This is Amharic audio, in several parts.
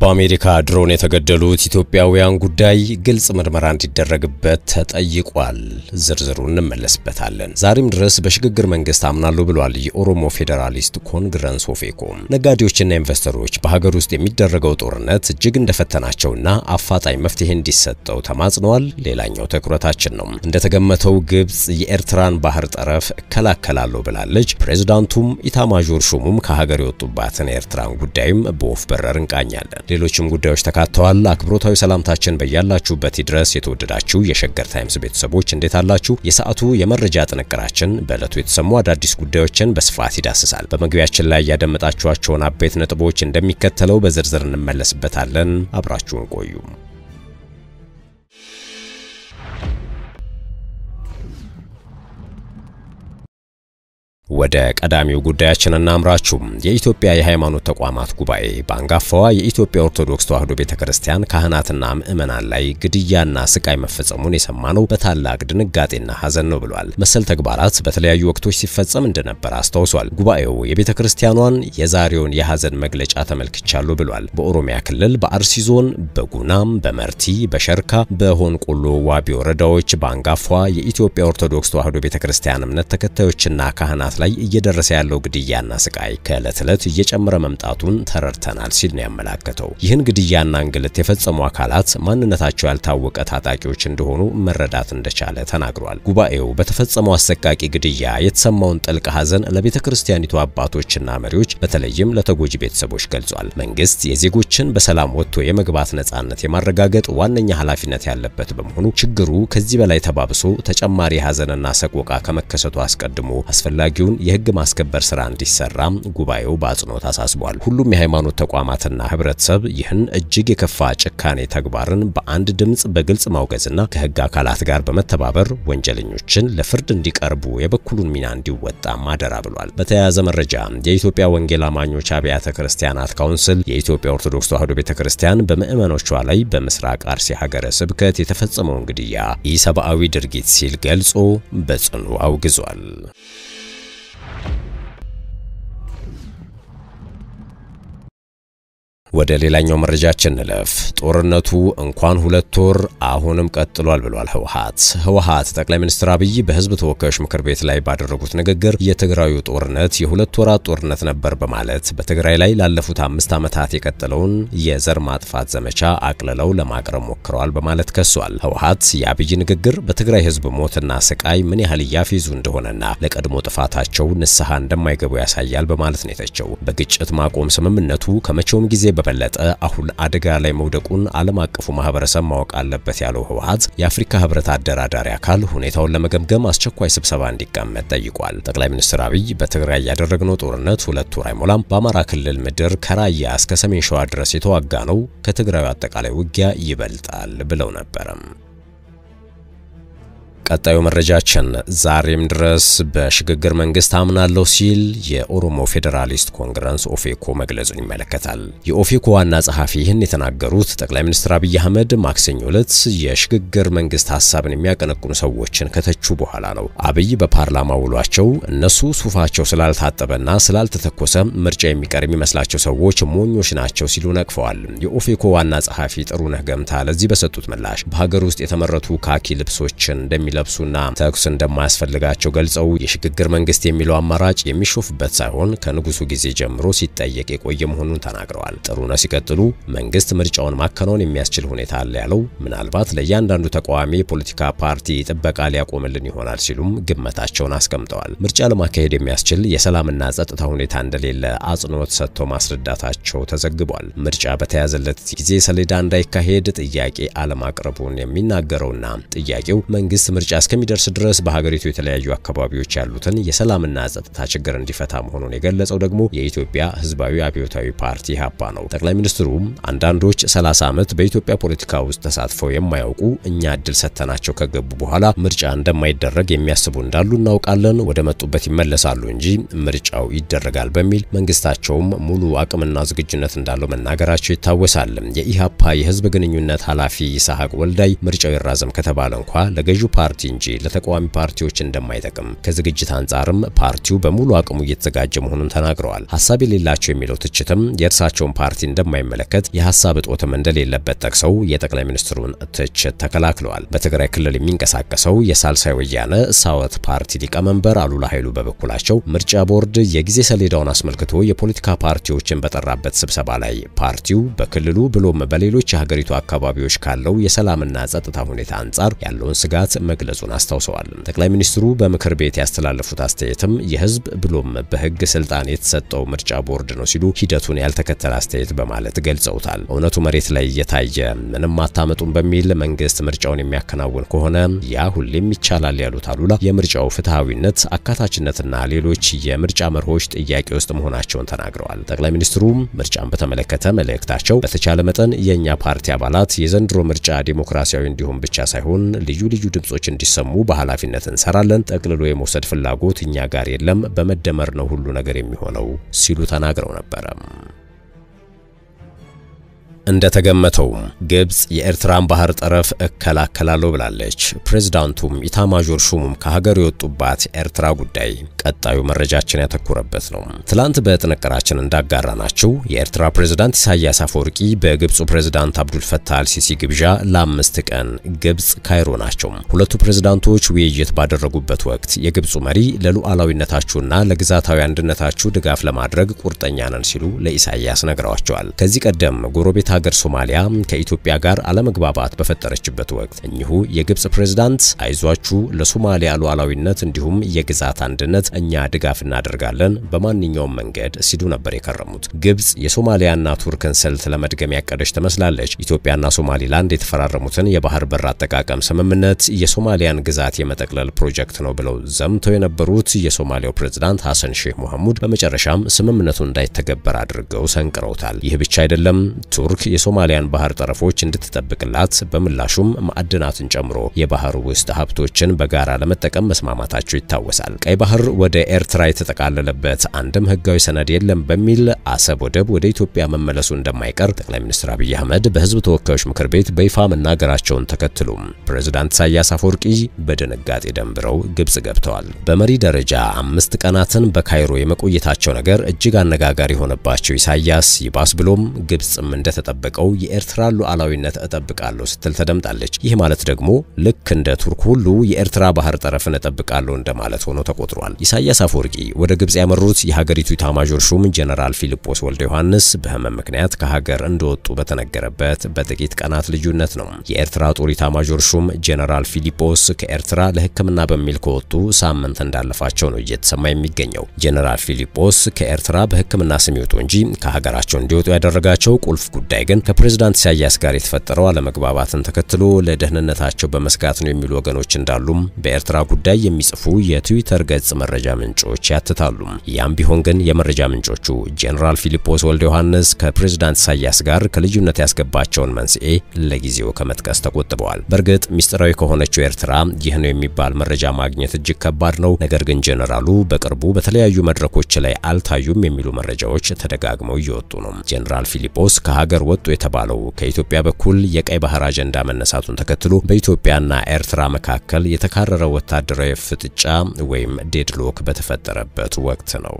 በአሜሪካ ድሮን የተገደሉት ኢትዮጵያውያን ጉዳይ ግልጽ ምርመራ እንዲደረግበት ተጠይቋል። ዝርዝሩን እንመለስበታለን። ዛሬም ድረስ በሽግግር መንግስት አምናለሁ ብሏል የኦሮሞ ፌዴራሊስት ኮንግረስ ኦፌኮ። ነጋዴዎችና ኢንቨስተሮች በሀገር ውስጥ የሚደረገው ጦርነት እጅግ እንደፈተናቸውና አፋጣኝ መፍትሄ እንዲሰጠው ተማጽነዋል። ሌላኛው ትኩረታችን ነው። እንደተገመተው ግብጽ የኤርትራን ባህር ጠረፍ እከላከላለሁ ብላለች። ፕሬዝዳንቱም ኢታማዦር ሹሙም ከሀገር የወጡባትን ኤርትራን ጉዳይም በወፍ በረር እንቃኛለን። ሌሎችም ጉዳዮች ተካተዋል። አክብሮታዊ ሰላምታችን በያላችሁበት ድረስ የተወደዳችሁ የሸገር ታይምስ ቤተሰቦች እንዴት አላችሁ? የሰዓቱ የመረጃ ጥንቅራችን በእለቱ የተሰሙ አዳዲስ ጉዳዮችን በስፋት ይዳስሳል። በመግቢያችን ላይ ያደመጣችኋቸውን አበይት ነጥቦች እንደሚከተለው በዝርዝር እንመለስበታለን። አብራችሁን ቆዩ። ወደ ቀዳሚው ጉዳያችን እናምራችሁ። የኢትዮጵያ የሃይማኖት ተቋማት ጉባኤ በአንጋፋዋ የኢትዮጵያ ኦርቶዶክስ ተዋሕዶ ቤተክርስቲያን ካህናትና ምእመናን ላይ ግድያና ስቃይ መፈጸሙን የሰማነው በታላቅ ድንጋጤና ሐዘን ነው ብሏል። መሰል ተግባራት በተለያዩ ወቅቶች ሲፈጸም እንደነበር አስታውሷል። ጉባኤው የቤተክርስቲያኗን የዛሬውን የሐዘን መግለጫ ተመልክቻለሁ ብሏል። በኦሮሚያ ክልል በአርሲ ዞን በጉናም፣ በመርቲ፣ በሸርካ፣ በሆንቆሎ ዋቢ ወረዳዎች በአንጋፋዋ የኢትዮጵያ ኦርቶዶክስ ተዋሕዶ ቤተክርስቲያን እምነት ተከታዮችና ካህናት ላይ እየደረሰ ያለው ግድያና ስቃይ ከዕለት ዕለት እየጨመረ መምጣቱን ተረድተናል ሲል ነው ያመለከተው። ይህን ግድያና እንግልት የፈጸሙ አካላት ማንነታቸው ያልታወቀ ታጣቂዎች እንደሆኑ መረዳት እንደቻለ ተናግሯል። ጉባኤው በተፈጸመው አሰቃቂ ግድያ የተሰማውን ጥልቅ ሐዘን ለቤተክርስቲያኒቱ አባቶችና መሪዎች በተለይም ለተጎጂ ቤተሰቦች ገልጿል። መንግስት የዜጎችን በሰላም ወጥቶ የመግባት ነጻነት የማረጋገጥ ዋነኛ ኃላፊነት ያለበት በመሆኑ ችግሩ ከዚህ በላይ ተባብሶ ተጨማሪ ሐዘንና ሰቆቃ ከመከሰቱ አስቀድሞ አስፈላጊ የህግ ማስከበር ስራ እንዲሰራ ጉባኤው በአጽንኦት አሳስቧል። ሁሉም የሃይማኖት ተቋማትና ህብረተሰብ ይህን እጅግ የከፋ ጭካኔ ተግባርን በአንድ ድምጽ በግልጽ ማውገዝና ከህግ አካላት ጋር በመተባበር ወንጀለኞችን ለፍርድ እንዲቀርቡ የበኩሉን ሚና እንዲወጣ ማደራ ብሏል። በተያያዘ መረጃ የኢትዮጵያ ወንጌል አማኞች አብያተ ክርስቲያናት ካውንስል የኢትዮጵያ ኦርቶዶክስ ተዋሕዶ ቤተክርስቲያን በምእመኖቿ ላይ በምስራቅ አርሲ ሀገረ ስብከት የተፈጸመውን ግድያ ኢሰብአዊ ድርጊት ሲል ገልጾ በጽኑ አውግዟል። ወደ ሌላኛው መረጃችን እንለፍ። ጦርነቱ እንኳን 2 ወር አሁንም ቀጥሏል ብሏል ህወሓት ጠቅላይ ሚኒስትር አብይ በህዝብ ተወካዮች ምክር ቤት ላይ ባደረጉት ንግግር የትግራዩ ጦርነት የ2 ወራት ጦርነት ነበር በማለት በትግራይ ላይ ላለፉት 5 ዓመታት የቀጠለውን የዘር ማጥፋት ዘመቻ አቅልለው ለማቅረብ ሞክረዋል በማለት ከሷል። ህወሓት የአብይ ንግግር በትግራይ ህዝብ ሞትና ስቃይ ምን ያህል ያፊዙ እንደሆነና ለቀድሞ ጥፋታቸው ንስሐ እንደማይገቡ ያሳያል በማለት ነው የተቸው። በግጭት ማቆም ስምምነቱ ከመቼውም ጊዜ በበለጠ አሁን አደጋ ላይ መውደቁን ዓለም አቀፉ ማህበረሰብ ማወቅ አለበት ያለው ህወሓት የአፍሪካ ህብረት አደራዳሪ አካል ሁኔታውን ለመገምገም አስቸኳይ ስብሰባ እንዲቀመጥ ጠይቋል። ጠቅላይ ሚኒስትር አብይ በትግራይ ያደረግነው ጦርነት 2 ወር አይሞላም፣ በአማራ ክልል ምድር ከራያ እስከ ሰሜን ሸዋ ድረስ የተዋጋ ነው፣ ከትግራዩ አጠቃላይ ውጊያ ይበልጣል ብለው ነበር። ቀጣዩ መረጃችን ዛሬም ድረስ በሽግግር መንግስት አምናለሁ ሲል የኦሮሞ ፌዴራሊስት ኮንግረስ ኦፌኮ መግለጹን ይመለከታል። የኦፌኮ ዋና ጸሐፊ ይህን የተናገሩት ጠቅላይ ሚኒስትር አብይ አህመድ ማክሰኞ ዕለት የሽግግር መንግስት ሐሳብን የሚያቀነቅኑ ሰዎችን ከተቹ በኋላ ነው። አብይ በፓርላማ ውሏቸው እነሱ ሱፋቸው ስላልታጠበና ስላልተተኮሰ ምርጫ የሚቀር የሚመስላቸው ሰዎች ሞኞች ናቸው ሲሉ ነቅፈዋል። የኦፌኮ ዋና ጸሐፊ ጥሩነህ ገምታ ለዚህ በሰጡት ምላሽ በሀገር ውስጥ የተመረቱ ካኪ ልብሶችን ለብሱና ተኩስ እንደማያስፈልጋቸው ገልጸው የሽግግር መንግስት የሚለው አማራጭ የሚሾፍበት ሳይሆን ከንጉሱ ጊዜ ጀምሮ ሲጠየቅ የቆየ መሆኑን ተናግረዋል። ጥሩነህ ሲቀጥሉ መንግስት ምርጫውን ማከናወን የሚያስችል ሁኔታ አለ ያለው ምናልባት ለእያንዳንዱ ተቃዋሚ የፖለቲካ ፓርቲ ጥበቃ ሊያቆምልን ይሆናል ሲሉም ግምታቸውን አስቀምጠዋል። ምርጫ ለማካሄድ የሚያስችል የሰላምና ጸጥታ ሁኔታ እንደሌለ አጽንኦት ሰጥተው ማስረዳታቸው ተዘግቧል። ምርጫ በተያዘለት ጊዜ ሰሌዳ እንዳይካሄድ ጥያቄ አለማቅረቡን የሚናገረውና ጥያቄው መንግስት ምርጫ እስከሚደርስ ድረስ በሀገሪቱ የተለያዩ አካባቢዎች ያሉትን የሰላምና ጸጥታ ችግር እንዲፈታ መሆኑን የገለጸው ደግሞ የኢትዮጵያ ህዝባዊ አብዮታዊ ፓርቲ ኢህአፓ ነው። ጠቅላይ ሚኒስትሩ አንዳንዶች 30 ዓመት በኢትዮጵያ ፖለቲካ ውስጥ ተሳትፈው የማያውቁ እኛ እድል ሰተናቸው ከገቡ በኋላ ምርጫ እንደማይደረግ የሚያስቡ እንዳሉ እናውቃለን፣ ወደ መጡበት ይመለሳሉ እንጂ ምርጫው ይደረጋል በሚል መንግስታቸውም ሙሉ አቅምና ዝግጁነት እንዳለው መናገራቸው ይታወሳል። የኢህአፓ የህዝብ ግንኙነት ኃላፊ ይስሐቅ ወልዳይ ምርጫው ይራዘም ከተባለ እንኳን ለገዢው ፓርቲ ፓርቲ እንጂ ለተቃዋሚ ፓርቲዎች እንደማይጠቅም ከዝግጅት አንጻርም ፓርቲው በሙሉ አቅሙ እየተዘጋጀ መሆኑን ተናግረዋል። ሐሳብ የሌላቸው የሚለው ትችትም የእርሳቸውን ፓርቲ እንደማይመለከት የሐሳብ እጦትም እንደሌለበት ጠቅሰው የጠቅላይ ሚኒስትሩን ትችት ተከላክለዋል። በትግራይ ክልል የሚንቀሳቀሰው የሳልሳይ ወያነ ሳወት ፓርቲ ሊቀመንበር አሉላ ኃይሉ በበኩላቸው ምርጫ ቦርድ የጊዜ ሰሌዳውን አስመልክቶ የፖለቲካ ፓርቲዎችን በጠራበት ስብሰባ ላይ ፓርቲው በክልሉ ብሎም በሌሎች የሀገሪቱ አካባቢዎች ካለው የሰላምና ጸጥታ ሁኔታ አንጻር ያለውን ስጋት መግለጹን አስታውሰዋል። ጠቅላይ ሚኒስትሩ በምክር ቤት ያስተላለፉት አስተያየትም የህዝብ ብሎም በህግ ስልጣን የተሰጠው ምርጫ ቦርድ ነው ሲሉ ሂደቱን ያልተከተለ አስተያየት በማለት ገልጸውታል። እውነቱ መሬት ላይ እየታየ ምንም አታመጡም በሚል መንግስት ምርጫውን የሚያከናውን ከሆነ ያ ሁሌም ይቻላል ያሉት አሉላ የምርጫው ፍትሃዊነት፣ አካታችነትና ሌሎች የምርጫ መርሆች ጥያቄ ውስጥ መሆናቸውን ተናግረዋል። ጠቅላይ ሚኒስትሩ ምርጫን በተመለከተ መልእክታቸው በተቻለ መጠን የኛ ፓርቲ አባላት የዘንድሮ ምርጫ ዲሞክራሲያዊ እንዲሆን ብቻ ሳይሆን ልዩ ልዩ ድምጾች እንዲሰሙ በኃላፊነት እንሰራለን፣ ጠቅልሎ የመውሰድ ፍላጎት እኛ ጋር የለም፣ በመደመር ነው ሁሉ ነገር የሚሆነው ሲሉ ተናግረው ነበር። እንደተገመተው ግብጽ የኤርትራን ባህር ጠረፍ እከላከላለሁ ብላለች። ፕሬዝዳንቱም ኢታማዦር ሹሙም ከሀገር የወጡባት ኤርትራ ጉዳይ ቀጣዩ መረጃችን ያተኮረበት ነው። ትላንት በጥንቅራችን እንዳጋራናችሁ የኤርትራ ፕሬዝዳንት ኢሳያስ አፈወርቂ በግብጹ ፕሬዝዳንት አብዱል ፈታህ አልሲሲ ግብዣ ለ5 ቀን ግብጽ ካይሮ ናቸው። ሁለቱ ፕሬዝዳንቶች ውይይት ባደረጉበት ወቅት የግብጹ መሪ ለሉዓላዊነታችሁና ለግዛታዊ አንድነታችሁ ድጋፍ ለማድረግ ቁርጠኛ ነን ሲሉ ለኢሳያስ ነግረዋቸዋል። ከዚህ ቀደም ጎረቤት ሀገር ሶማሊያ ከኢትዮጵያ ጋር አለመግባባት በፈጠረችበት ወቅት እኚሁ የግብጽ ፕሬዝዳንት አይዟችሁ ለሶማሊያ ሉዓላዊነት እንዲሁም የግዛት አንድነት እኛ ድጋፍ እናደርጋለን በማንኛውም መንገድ ሲሉ ነበር የከረሙት። ግብጽ የሶማሊያና ቱርክን ስልት ለመድገም ያቀደች ትመስላለች። ኢትዮጵያና ሶማሊላንድ የተፈራረሙትን የባህር በር አጠቃቀም ስምምነት የሶማሊያን ግዛት የመጠቅለል ፕሮጀክት ነው ብለው ዘምተው የነበሩት የሶማሊያው ፕሬዝዳንት ሐሰን ሼህ መሐሙድ በመጨረሻም ስምምነቱን እንዳይተገበር አድርገው ሰንቅረውታል። ይህ ብቻ አይደለም። ቱርክ የሶማሊያን ባህር ጠረፎች እንድትጠብቅላት በምላሹም ማዕድናትን ጨምሮ የባህር ውስጥ ሀብቶችን በጋራ ለመጠቀም መስማማታቸው ይታወሳል። ቀይ ባህር ወደ ኤርትራ የተጠቃለለበት አንድም ህጋዊ ሰነድ የለም በሚል አሰብ ወደብ ወደ ኢትዮጵያ መመለሱ እንደማይቀር ጠቅላይ ሚኒስትር አብይ አህመድ በህዝብ ተወካዮች ምክር ቤት በይፋ መናገራቸውን ተከትሎ ፕሬዝዳንት ኢሳያስ አፈወርቂ በድንጋጤ ደንብረው ግብጽ ገብተዋል። በመሪ ደረጃ 5 ቀናትን በካይሮ የመቆየታቸው ነገር እጅግ አነጋጋሪ ሆነባቸው ኢሳያስ ይባስ ብሎም ግብጽም እንደተጠበቀው የኤርትራ ሉዓላዊነት እጠብቃለሁ ስትል ተደምጣለች። ይህ ማለት ደግሞ ልክ እንደ ቱርክ ሁሉ የኤርትራ ባህር ጠረፍን እጠብቃለሁ እንደማለት ሆኖ ተቆጥሯል። ኢሳያስ አፈወርቂ ወደ ግብጽ ያመሩት የሀገሪቱ ኢታማዦር ሹም ጀነራል ፊሊጶስ ወልደ ዮሐንስ በህመም ምክንያት ከሀገር እንደወጡ በተነገረበት በጥቂት ቀናት ልዩነት ነው። የኤርትራ ጦር ኢታማዦር ሹም ጀነራል ፊሊጶስ ከኤርትራ ለሕክምና በሚል ከወጡ ሳምንት እንዳለፋቸው ነው እየተሰማ የሚገኘው። ጀነራል ፊሊጶስ ከኤርትራ በሕክምና ስም ይወጡ እንጂ ከሀገራቸው እንዲወጡ ያደረጋቸው ቁልፍ ጉዳይ ግን ከፕሬዝዳንት ኢሳያስ ጋር የተፈጠረው አለመግባባትን ተከትሎ ለደህንነታቸው በመስጋት ነው የሚሉ ወገኖች እንዳሉም በኤርትራ ጉዳይ የሚጽፉ የትዊተር ገጽ መረጃ ምንጮች ያትታሉ። ያም ቢሆን ግን የመረጃ ምንጮቹ ጀነራል ፊሊጶስ ወልደ ዮሐንስ ከፕሬዝዳንት ኢሳያስ ጋር ከልዩነት ያስገባቸውን መንስኤ ለጊዜው ከመጥቀስ ተቆጥበዋል። በእርግጥ ሚስጥራዊ ከሆነችው ኤርትራ ይህ ነው የሚባል መረጃ ማግኘት እጅግ ከባድ ነው። ነገር ግን ጀነራሉ በቅርቡ በተለያዩ መድረኮች ላይ አልታዩም የሚሉ መረጃዎች ተደጋግመው እየወጡ ነው። ጀነራል ፊሊጶስ ከሀገር ወጡ የተባለው ከኢትዮጵያ በኩል የቀይ ባህር አጀንዳ መነሳቱን ተከትሎ በኢትዮጵያና ኤርትራ መካከል የተካረረ ወታደራዊ ፍጥጫ ወይም ዴድሎክ በተፈጠረበት ወቅት ነው።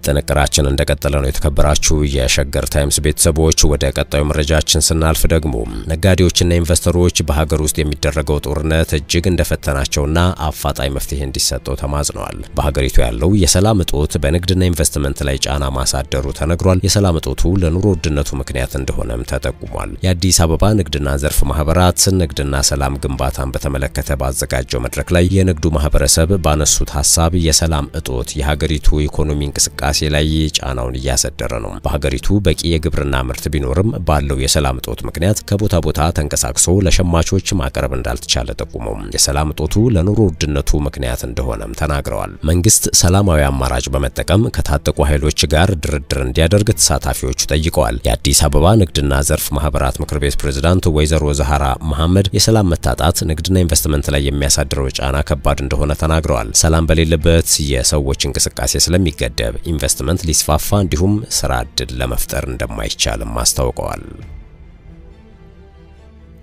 ጥንቅራችን እንደቀጠለ ነው። የተከበራችሁ የሸገር ታይምስ ቤተሰቦች ወደ ቀጣዩ መረጃችን ስናልፍ ደግሞ ነጋዴዎችና ኢንቨስተሮች በሀገር ውስጥ የሚደረገው ጦርነት እጅግ እንደፈተናቸውና አፋጣኝ መፍትሄ እንዲሰጠው ተማጽነዋል። በሀገሪቱ ያለው የሰላም እጦት በንግድና ኢንቨስትመንት ላይ ጫና ማሳደሩ ተነግሯል። የሰላም እጦቱ ለኑሮ ውድነቱ ምክንያት እንደሆነም ተጠቁሟል። የአዲስ አበባ ንግድና ዘርፍ ማህበራት ንግድና ሰላም ግንባታን በተመለከተ ባዘጋጀው መድረክ ላይ የንግዱ ማህበረሰብ ባነሱት ሐሳብ የሰላም እጦት የሀገሪቱ ኢኮኖሚ እንቅስቃሴ ላይ ጫናውን እያሰደረ ነው። በሀገሪቱ በቂ የግብርና ምርት ቢኖርም ባለው የሰላም እጦት ምክንያት ከቦታ ቦታ ተንቀሳቅሶ ለሸማቾች ማቅረብ እንዳልተቻለ ጠቁመው የሰላም እጦቱ ለኑሮ ውድነቱ ምክንያት እንደሆነም ተናግረዋል። መንግስት ሰላማዊ አማራጭ በመጠቀም ከታጠቁ ኃይሎች ጋር ድርድር እንዲያደርግ ተሳታፊዎቹ ጠይቀዋል። የአዲስ አበባ ንግድና ዘርፍ ማህበራት ምክር ቤት ፕሬዝዳንት ወይዘሮ ዛሃራ መሐመድ የሰላም መታጣት ንግድና ኢንቨስትመንት ላይ የሚያሳድረው ጫና ከባድ እንደሆነ ተናግረዋል። ሰላም በሌለበት የሰዎች እንቅስቃሴ ስለሚገደብ ኢንቨስትመንት ሊስፋፋ እንዲሁም ስራ ዕድል ለመፍጠር እንደማይቻልም አስታውቀዋል።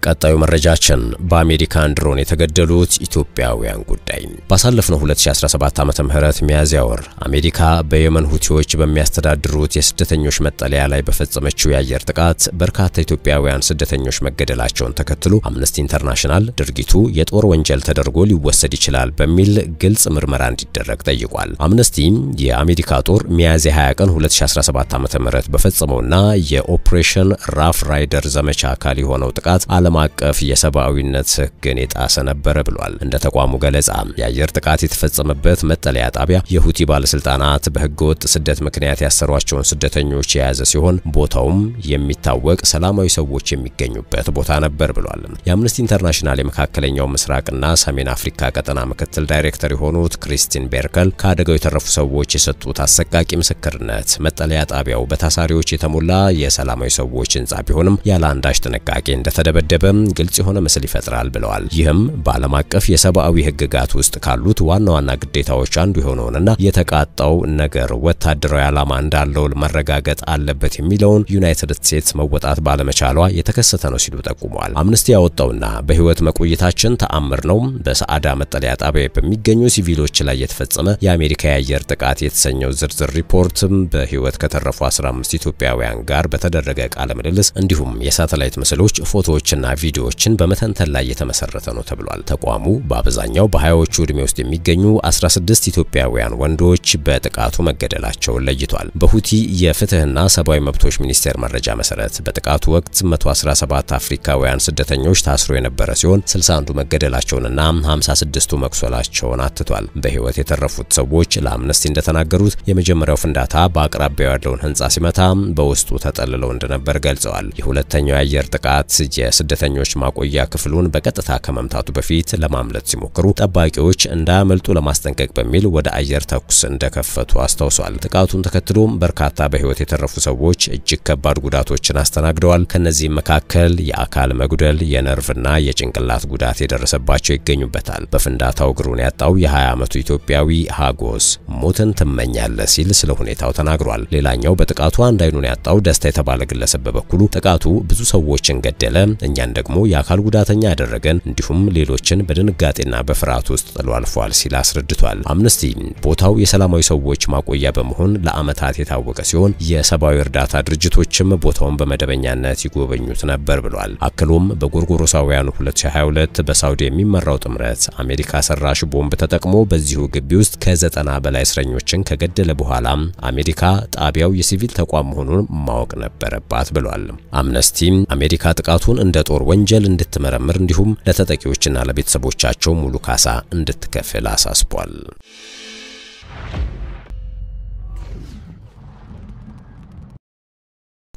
ቀጣዩ መረጃችን በአሜሪካን ድሮን የተገደሉት ኢትዮጵያውያን ጉዳይ። ባሳለፍነው 2017 ዓመተ ምህረት ሚያዝያ ወር አሜሪካ በየመን ሁቲዎች በሚያስተዳድሩት የስደተኞች መጠለያ ላይ በፈጸመችው የአየር ጥቃት በርካታ ኢትዮጵያውያን ስደተኞች መገደላቸውን ተከትሎ አምነስቲ ኢንተርናሽናል ድርጊቱ የጦር ወንጀል ተደርጎ ሊወሰድ ይችላል በሚል ግልጽ ምርመራ እንዲደረግ ጠይቋል። አምነስቲ የአሜሪካ ጦር ሚያዝያ 20 ቀን 2017 ዓመተ ምህረት በፈጸመውና የኦፕሬሽን ራፍ ራይደር ዘመቻ አካል የሆነው ጥቃት ዓለም አቀፍ የሰብአዊነት ሕግን የጣሰ ነበር ብሏል። እንደ ተቋሙ ገለጻ የአየር ጥቃት የተፈጸመበት መጠለያ ጣቢያ የሁቲ ባለስልጣናት በህገወጥ ስደት ምክንያት ያሰሯቸውን ስደተኞች የያዘ ሲሆን ቦታውም የሚታወቅ ሰላማዊ ሰዎች የሚገኙበት ቦታ ነበር ብሏል። የአምነስቲ ኢንተርናሽናል የመካከለኛው ምስራቅና ሰሜን አፍሪካ ቀጠና ምክትል ዳይሬክተር የሆኑት ክሪስቲን ቤርከል ከአደጋው የተረፉ ሰዎች የሰጡት አሰቃቂ ምስክርነት መጠለያ ጣቢያው በታሳሪዎች የተሞላ የሰላማዊ ሰዎች ህንጻ ቢሆንም ያለ አንዳች ጥንቃቄ እንደተደበደበ ግልጽ የሆነ ምስል ይፈጥራል ብለዋል። ይህም በዓለም አቀፍ የሰብአዊ ህግጋት ውስጥ ካሉት ዋና ዋና ግዴታዎች አንዱ የሆነውንና የተቃጣው ነገር ወታደራዊ ዓላማ እንዳለው መረጋገጥ አለበት የሚለውን ዩናይትድ ስቴትስ መወጣት ባለመቻሏ የተከሰተ ነው ሲሉ ጠቁመዋል። አምነስቲ ያወጣውና በህይወት መቆየታችን ተአምር ነው በሰዓዳ መጠለያ ጣቢያ በሚገኙ ሲቪሎች ላይ የተፈጸመ የአሜሪካ የአየር ጥቃት የተሰኘው ዝርዝር ሪፖርት በህይወት ከተረፉ 15 ኢትዮጵያውያን ጋር በተደረገ ቃለ ምልልስ እንዲሁም የሳተላይት ምስሎች ፎቶዎችና ቪዲዮዎችን በመተንተን ላይ የተመሰረተ ነው ተብሏል። ተቋሙ በአብዛኛው በሃያዎቹ ዕድሜ ውስጥ የሚገኙ 16 ኢትዮጵያውያን ወንዶች በጥቃቱ መገደላቸውን ለይቷል። በሁቲ የፍትህና ሰብአዊ መብቶች ሚኒስቴር መረጃ መሰረት በጥቃቱ ወቅት 117 አፍሪካውያን ስደተኞች ታስሮ የነበረ ሲሆን 61 መገደላቸውንና 56ቱ መቁሰላቸውን አትቷል። በህይወት የተረፉት ሰዎች ለአምነስቲ እንደተናገሩት የመጀመሪያው ፍንዳታ በአቅራቢያው ያለውን ህንጻ ሲመታ በውስጡ ተጠልለው እንደነበር ገልጸዋል። የሁለተኛው የአየር ጥቃት የስደተኞች ማቆያ ክፍሉን በቀጥታ ከመምታቱ በፊት ለማምለጥ ሲሞክሩ ጠባቂዎች እንዳያመልጡ ለማስጠንቀቅ በሚል ወደ አየር ተኩስ እንደከፈቱ አስታውሷል። ጥቃቱን ተከትሎ በርካታ በህይወት የተረፉ ሰዎች እጅግ ከባድ ጉዳቶችን አስተናግደዋል። ከነዚህም መካከል የአካል መጉደል፣ የነርቭና የጭንቅላት ጉዳት የደረሰባቸው ይገኙበታል። በፍንዳታው እግሩን ያጣው የ20 ዓመቱ ኢትዮጵያዊ ሃጎስ ሞትን ትመኛለህ ሲል ስለ ሁኔታው ተናግሯል። ሌላኛው በጥቃቱ አንድ አይኑን ያጣው ደስታ የተባለ ግለሰብ በበኩሉ ጥቃቱ ብዙ ሰዎችን ገደለ፣ እኛን ደግሞ የአካል ጉዳተኛ ያደረገን እንዲሁም ሌሎችን በድንጋጤና በፍርሃት ውስጥ ጥሎ አልፏል ሲል አስረድቷል። አምነስቲ ቦታው የሰላማዊ ሰዎች ማቆያ በመሆን ለዓመታት የታወቀ ሲሆን የሰብአዊ እርዳታ ድርጅቶችም ቦታውን በመደበኛነት ይጎበኙት ነበር ብሏል። አክሎም በጎርጎሮሳውያኑ 2022 በሳውዲ የሚመራው ጥምረት አሜሪካ ሰራሽ ቦምብ ተጠቅሞ በዚሁ ግቢ ውስጥ ከ90 በላይ እስረኞችን ከገደለ በኋላ አሜሪካ ጣቢያው የሲቪል ተቋም መሆኑን ማወቅ ነበረባት ብሏል። አምነስቲ አሜሪካ ጥቃቱን እንደ ጦር ወንጀል እንድትመረምር እንዲሁም ለተጠቂዎችና ለቤተሰቦቻቸው ሙሉ ካሳ እንድትከፍል አሳስቧል።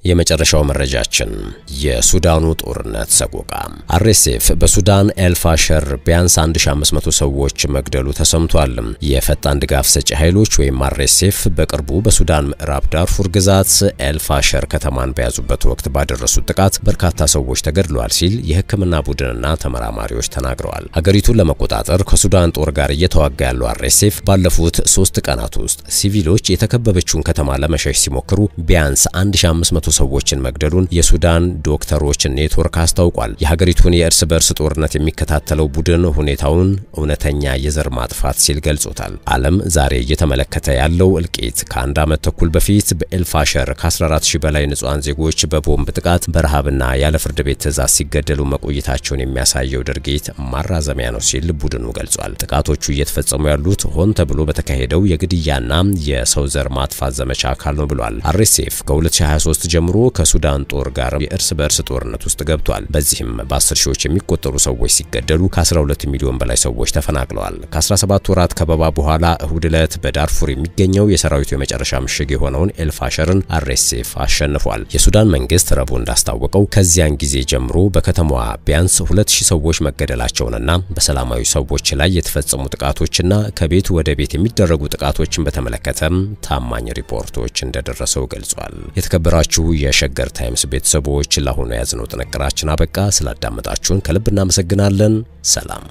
የመጨረሻው መረጃችን የሱዳኑ ጦርነት ሰቆቃ። አርኤስኤፍ በሱዳን ኤልፋሸር ቢያንስ 1500 ሰዎች መግደሉ ተሰምቷል። የፈጣን ድጋፍ ሰጪ ኃይሎች ወይም አርኤስኤፍ በቅርቡ በሱዳን ምዕራብ ዳርፉር ግዛት ኤልፋሸር ከተማን በያዙበት ወቅት ባደረሱት ጥቃት በርካታ ሰዎች ተገድለዋል ሲል የሕክምና ቡድንና ተመራማሪዎች ተናግረዋል። ሀገሪቱን ለመቆጣጠር ከሱዳን ጦር ጋር እየተዋጋ ያለው አርኤስኤፍ ባለፉት 3 ቀናት ውስጥ ሲቪሎች የተከበበችውን ከተማ ለመሸሽ ሲሞክሩ ቢያንስ 1500 ሰዎችን መግደሉን የሱዳን ዶክተሮች ኔትወርክ አስታውቋል። የሀገሪቱን የእርስ በርስ ጦርነት የሚከታተለው ቡድን ሁኔታውን እውነተኛ የዘር ማጥፋት ሲል ገልጾታል። ዓለም ዛሬ እየተመለከተ ያለው እልቂት ከአንድ ዓመት ተኩል በፊት በኤልፋሸር ከ14000 በላይ ንጹሃን ዜጎች በቦምብ ጥቃት በረሃብና ያለ ፍርድ ቤት ትዕዛዝ ሲገደሉ መቆየታቸውን የሚያሳየው ድርጊት ማራዘሚያ ነው ሲል ቡድኑ ገልጿል። ጥቃቶቹ እየተፈጸሙ ያሉት ሆን ተብሎ በተካሄደው የግድያና የሰው ዘር ማጥፋት ዘመቻ አካል ነው ብሏል። አርኤስኤፍ ከ2023 ጀምሮ ከሱዳን ጦር ጋር የእርስ በርስ ጦርነት ውስጥ ገብቷል። በዚህም በ10 ሺዎች የሚቆጠሩ ሰዎች ሲገደሉ ከ12 ሚሊዮን በላይ ሰዎች ተፈናቅለዋል። ከ17 ወራት ከበባ በኋላ እሁድ ዕለት በዳርፉር የሚገኘው የሰራዊቱ የመጨረሻ ምሽግ የሆነውን ኤልፋሸርን አርኤስኤፍ አሸንፏል። የሱዳን መንግስት ረቡዕ እንዳስታወቀው ከዚያን ጊዜ ጀምሮ በከተማዋ ቢያንስ 2000 ሰዎች መገደላቸውንና በሰላማዊ ሰዎች ላይ የተፈጸሙ ጥቃቶችና ከቤት ወደ ቤት የሚደረጉ ጥቃቶችን በተመለከተ ታማኝ ሪፖርቶች እንደደረሰው ገልጿል። የተከበራችሁ የሸገር ታይምስ ቤተሰቦች ለአሁኑ ያዝነው ጥንቅራችን አበቃ። ስላዳመጣችሁን ከልብ እናመሰግናለን። ሰላም።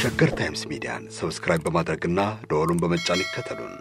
ሸገር ታይምስ ሚዲያን ሰብስክራይብ በማድረግና ደወሉን በመጫን ይከተሉን።